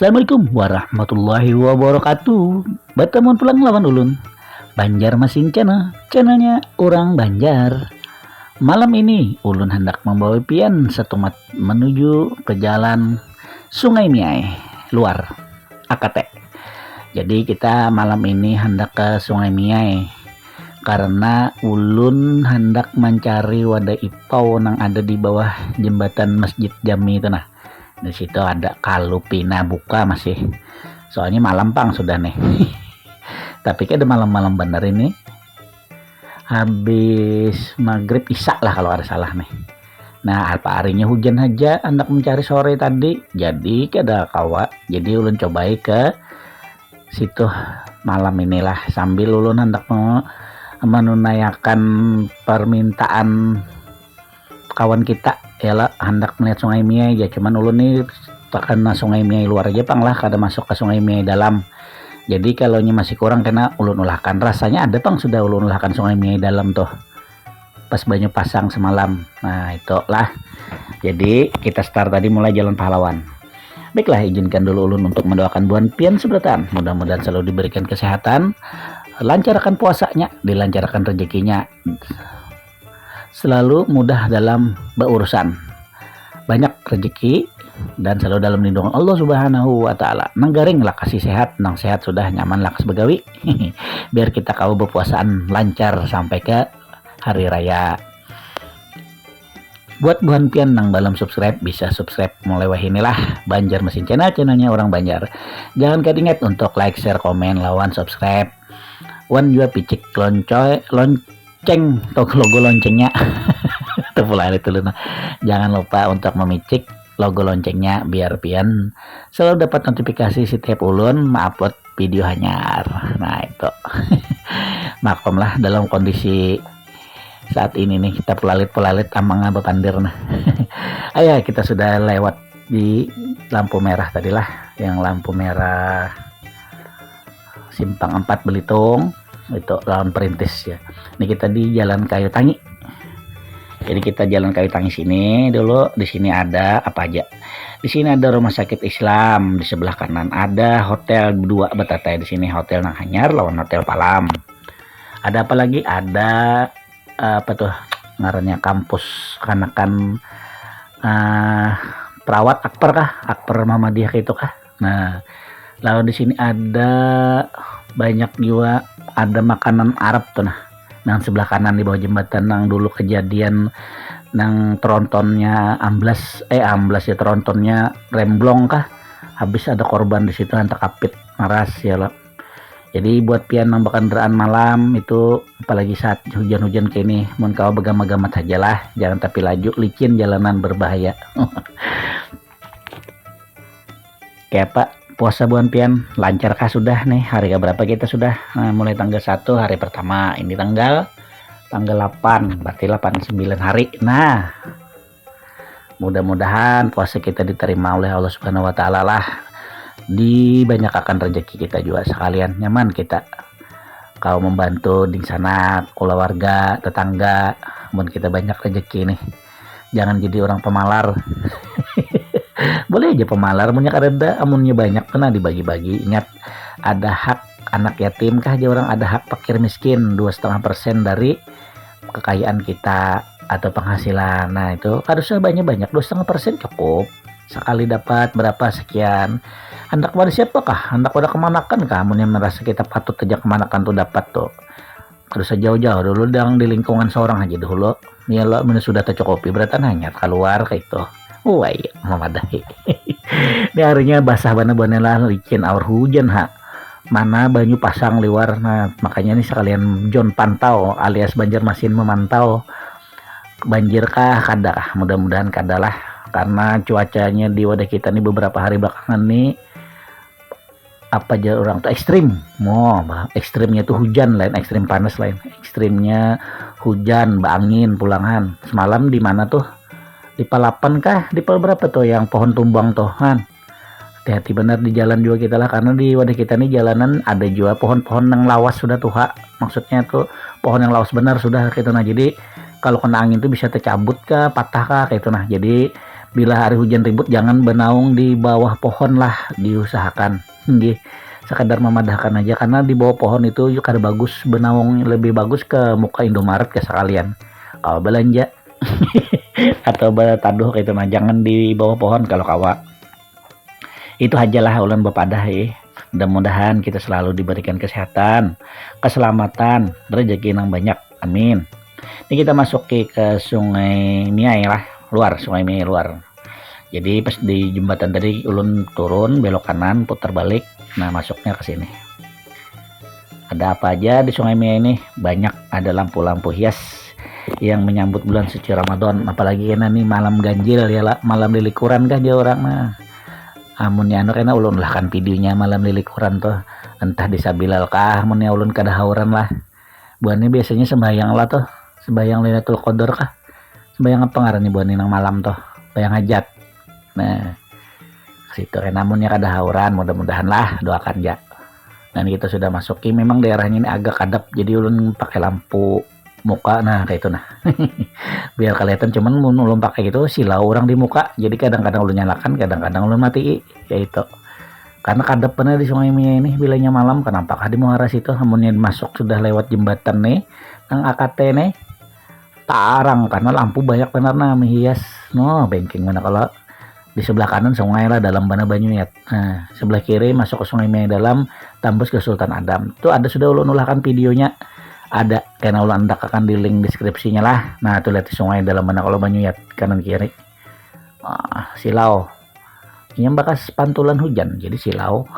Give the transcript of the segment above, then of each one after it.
Assalamualaikum warahmatullahi wabarakatuh. Bertemu pulang lawan ulun Banjarmasin channelnya orang Banjar. Malam ini ulun hendak membawa pian setumat menuju ke jalan Sungai Miai luar AKT. Jadi kita malam ini hendak ke Sungai Miai karena ulun hendak mencari wadah ipau yang ada di bawah jembatan Masjid Jami itu nah. Di situ ada kalupina buka masih. Soalnya malam pang sudah nih. Tapi kayak malam-malam bener ini. Habis maghrib isya lah kalau ada salah nih. Nah, apa harinya hujan aja hendak mencari sore tadi. Jadi ada kawat. Jadi ulun cobai ke situ malam inilah sambil ulun hendak menunaikan permintaan kawan kita yalah hendak melihat Sungai Miai ya, cuman ulun nih karena Sungai Miai luar aja pang lah kada masuk ke Sungai Miai dalam. Jadi kalau masih kurang kena ulun ulahkan, rasanya ada pang sudah ulun ulahkan Sungai Miai dalam tuh pas banyu pasang semalam. Nah itulah, jadi kita start tadi mulai Jalan Pahlawan. Baiklah, izinkan dulu ulun untuk mendoakan Buan Pian Sebratan, mudah-mudahan selalu diberikan kesehatan, lancarkan puasanya, dilancarkan rezekinya, selalu mudah dalam berurusan, banyak rezeki dan selalu dalam lindungan Allah Subhanahu wa taala. Nang garing lah kasih sehat, nang sehat sudah nyaman lah sebegawi. Biar kita kau berpuasaan lancar sampai ke hari raya. Buat Buan Pian nang belum subscribe bisa subscribe mulai wah inilah Banjarmasin channelnya orang Banjar. Jangan ketingat untuk like, share, komen, lawan subscribe. Wan juga picik lonceng atau logo loncengnya. Itu pula itu luna. Jangan lupa untuk memicik logo loncengnya biar Pian selalu dapat notifikasi setiap ulun upload video hanyar. Nah itu maklumlah dalam kondisi saat ini nih kita pelalit amang bepandir nah. Ayo kita sudah lewat di lampu merah tadilah, yang lampu merah Simpang 4 Belitung itu lawan Perintis ya. Ini kita di Jalan Kayu Tangi. Jadi kita Jalan Kayu Tangi sini dulu. Di sini ada apa aja? Di sini ada Rumah Sakit Islam, di sebelah kanan ada hotel 2 betatai. Di sini Hotel Nang Hanyar lawan Hotel Palam. Ada apa lagi? Ada apa tuh ngarannya, kampus kanakan perawat Akper kah? Akper Muhammadiyah itu kah? Nah, lalu di sini ada banyak juga, ada makanan Arab tuh nah. Nang sebelah kanan di bawah jembatan nang dulu kejadian nang trontonnya amblas ya, trontonnya remblong kah? Habis ada korban di situ antak kapit maras ya lah. Jadi buat pian nang kendaraan malam itu apalagi saat hujan-hujan kayak ini, mun kau begama-gamat aja lah, jangan tapi laju, licin jalanan berbahaya. Kayak apa puasa Buan Pian lancarkah sudah nih? Hari berapa kita sudah? Nah, mulai tanggal 1 hari pertama, ini tanggal 8, berarti 89 hari. Nah, mudah-mudahan puasa kita diterima oleh Allah Subhanahu wa taala lah. Dibanyakan rezeki kita juga sekalian nyaman kita kau membantu di sana keluarga tetangga, mun kita banyak rezeki nih. Jangan jadi orang pemalar. Boleh aja pemalar, munnya ada amunnya banyak kena dibagi-bagi. Ingat ada hak anak yatim kah aja orang, ada hak fakir miskin 2,5% dari kekayaan kita atau penghasilan. Nah itu harusnya banyak 2,5% cukup. Sekali dapat berapa sekian, hendak pada siapakah, hendak pada kemanakan kamu yang merasa kita patut aja kemanakan tuh dapat tuh, harus jauh-jauh dulu dang di lingkungan seorang aja dulu ya lo sudah tercukupi berarti hanya keluar kayak itu. Wah iya memadai. Ini harinya basah bana-bana lah, licin aur hujan ha, mana banyu pasang liwar. Nah makanya nih sekalian John pantau alias Banjarmasin memantau banjir kah kada, mudah-mudahan kada lah. Karena cuacanya di wadah kita nih beberapa hari belakangan nih apa aja orang tuh ekstrim. Ekstrimnya tuh hujan lain, ekstrim panas lain, ekstrimnya hujan, angin, pulangan. Semalam di mana tuh, di Palapan kah, di Pal berapa tuh yang pohon tumbang tuh kan. Hati-hati benar di jalan juga kita lah, karena di wadah kita nih jalanan ada juga pohon-pohon yang lawas sudah tuh maksudnya tuh pohon yang lawas benar sudah gitu. Nah jadi kalau kena angin tuh bisa tercabut kah, patah kah gitu. Nah jadi bila hari hujan ribut jangan benaung di bawah pohon lah, diusahakan nggih, sekadar memadahkan aja, karena di bawah pohon itu juga ada bagus benaung, lebih bagus ke muka Indomaret ke sekalian kalau belanja atau taduh gitu. Nah jangan di bawah pohon kalau kawa. Itu ajalah ulan bapadah ya. Mudah-mudahan kita selalu diberikan kesehatan, keselamatan, rezeki yang banyak, amin. Ini kita masuk ke Sungai Miai lah, Sungai Miai luar. Jadi pas di jembatan tadi ulun turun, belok kanan, putar balik. Nah masuknya ke sini. Ada apa aja di Sungai Miai ini? Banyak, ada lampu-lampu hias yang menyambut bulan suci Ramadan. Apalagi karena nih malam ganjil ya lah, malam lilikuran kah dia orang mah. Amunnya anu kena ulun lah kan videonya malam lilikuran tuh, entah di Sabilal kah, amunnya ulun kadahauran lah. Buannya biasanya sembahyang lah tuh, sembahyang Lailatul Qadar kah, sembahyang apa ngarannya buannya nang malam tuh, sembahyang hajat. Nah situ kan namunnya kadahauran, mudah-mudahan lah, doakan ya. Dan kita sudah masuki, memang daerahnya ini agak kadap, jadi ulun pakai lampu muka, nah kayak itu nah biar kelihatan. Cuman ulun pakai gitu silau orang di muka, jadi kadang-kadang ulun nyalakan, kadang-kadang ulun mati, kayak itu karena kadap bener di Sungai Miai ini bilanya malam. Kenampakah di muara situ, namunnya masuk sudah lewat jembatan nih nang AKT nih tarang, karena lampu banyak benar nah menghias no bengking mana. Kalau di sebelah kanan sungai lah dalam Bana Banyuit, nah sebelah kiri masuk ke Sungai Miai dalam, tembus ke Sultan Adam. Itu ada sudah ulun ulahkan videonya, ada karena ulang akan di link deskripsinya lah. Nah tuh lihat di sungai dalam Bana kalau Banyuit kanan kiri. Silau ini bekas pantulan hujan jadi silau.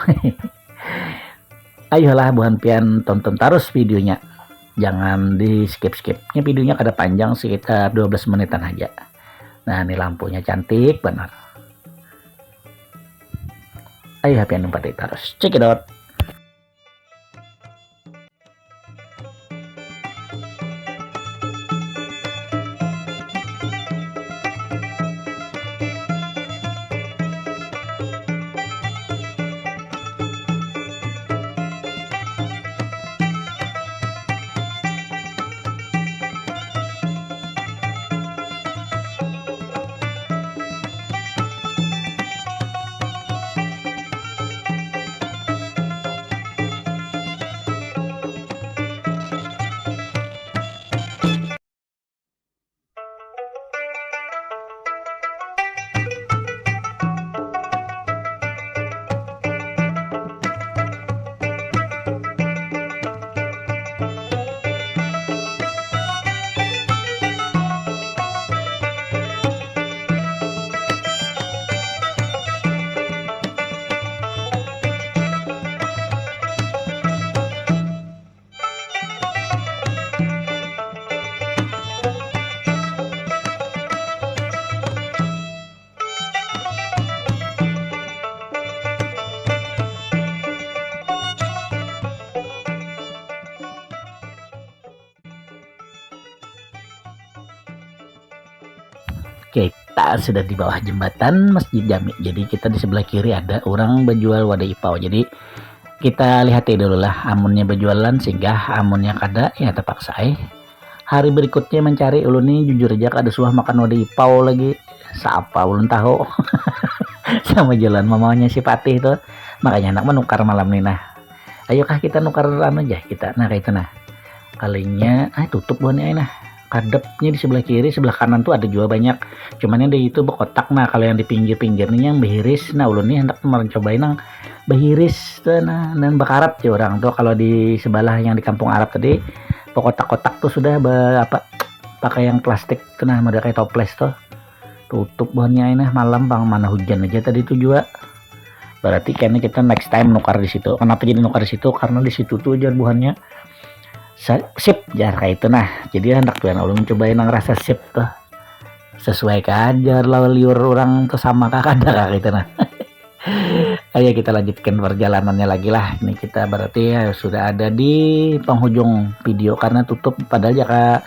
Ayolah buhan pian tonton terus videonya, jangan di skip. Ini videonya kada panjang, sekitar 12 menitan aja. Nah ini lampunya cantik benar. Ayo pian numpat terus, check it out. Kita sudah di bawah jembatan Masjid Jami. Jadi kita di sebelah kiri ada orang berjual wadah ipau. Jadi kita lihat dulu lah, amunnya berjualan sehingga amunnya kada ya terpaksa hari berikutnya mencari. Ulun nih jujur aja kada suah makan wadah ipau lagi. Siapa ulun tahu sama jalan mamanya si Patih tuh, makanya anak menukar malam nih. Nah ayokah kita nukar anu aja kita, nah kayak itu nah kalinya tutup buahnya nah. Kadepnya di sebelah kiri, sebelah kanan tuh ada juga banyak, cuman yang di itu berkotak. Nah kalau yang di pinggir-pinggir nih yang behiris, nah ulun nih hendak kemarin cobain yang behiris tuh, nah dan bakarat ya orang tuh. Kalau di sebelah yang di kampung Arab tadi berkotak-kotak tuh sudah pakai yang plastik tuh, nah model kayak toples tuh. Tutup bahannya ini malam bang, mana hujan aja tadi tuh juga. Berarti kayaknya kita next time nukar di situ. Kenapa jadi nukar di situ? Karena di situ tuh jar buahnya sip jar kayak itu nah. Jadi hendak tuh ulun cobain yang rasa sip tuh, sesuai kajar lawan liur orang tuh sama kakak ada kayak itu nah. Ayo kita lanjutkan perjalanannya lagi lah. Ini kita berarti ya sudah ada di penghujung video karena tutup padahal ya kak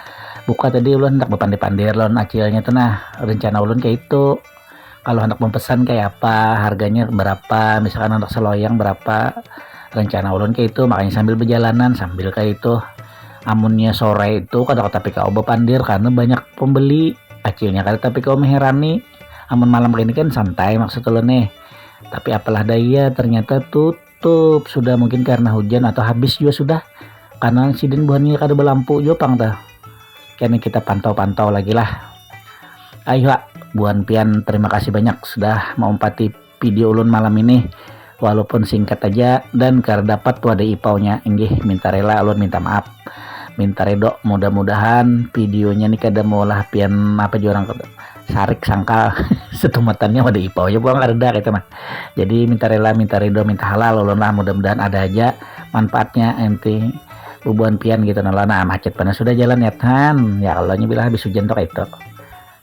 buka tadi ulun hendak berpandai-pandai lon acilnya tuh nah rencana ulun kayak itu kalau hendak memesan kayak apa harganya berapa misalkan hendak seloyang berapa rencana ulun kayak itu makanya sambil berjalanan sambil kayak itu amunnya sore itu kada tapi kau bepandir karena banyak pembeli acilnya kada tapi kau meherani amun malam ini kan santai maksud ulun nih tapi apalah daya ternyata tutup sudah mungkin karena hujan atau habis juga sudah karena siden buahnya kada berlampu jopang tah kayaknya kita pantau-pantau lagi lah. Ayo buan pian terima kasih banyak sudah mengumpati video ulun malam ini walaupun singkat aja dan karena dapat wadah ipaunya inggih minta rela ulun minta maaf minta redo mudah-mudahan videonya nih kada mau lah pian apa juga orang sarik sangkal setumatannya wadah ipau ya buang reda gitu mah jadi minta rela minta redo minta halal ulun lah mudah-mudahan ada aja manfaatnya ente bubuan pian gitu nah macet panas sudah jalan ya kan ya kalau bila habis hujan tuh kayak itu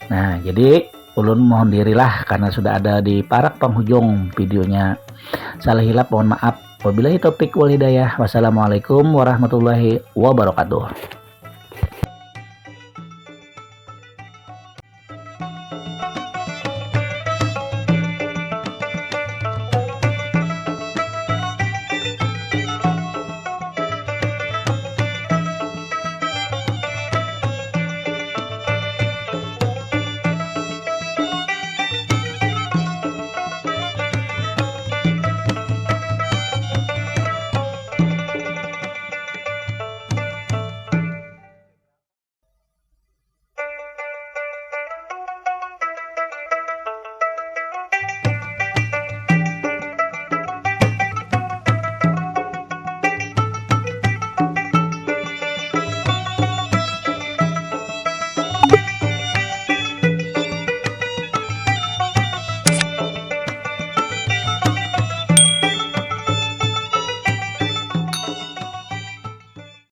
nah jadi ulun mohon dirilah karena sudah ada di parak penghujung videonya salah hilap mohon maaf wabillahi taufik wal hidayah wassalamualaikum warahmatullahi wabarakatuh.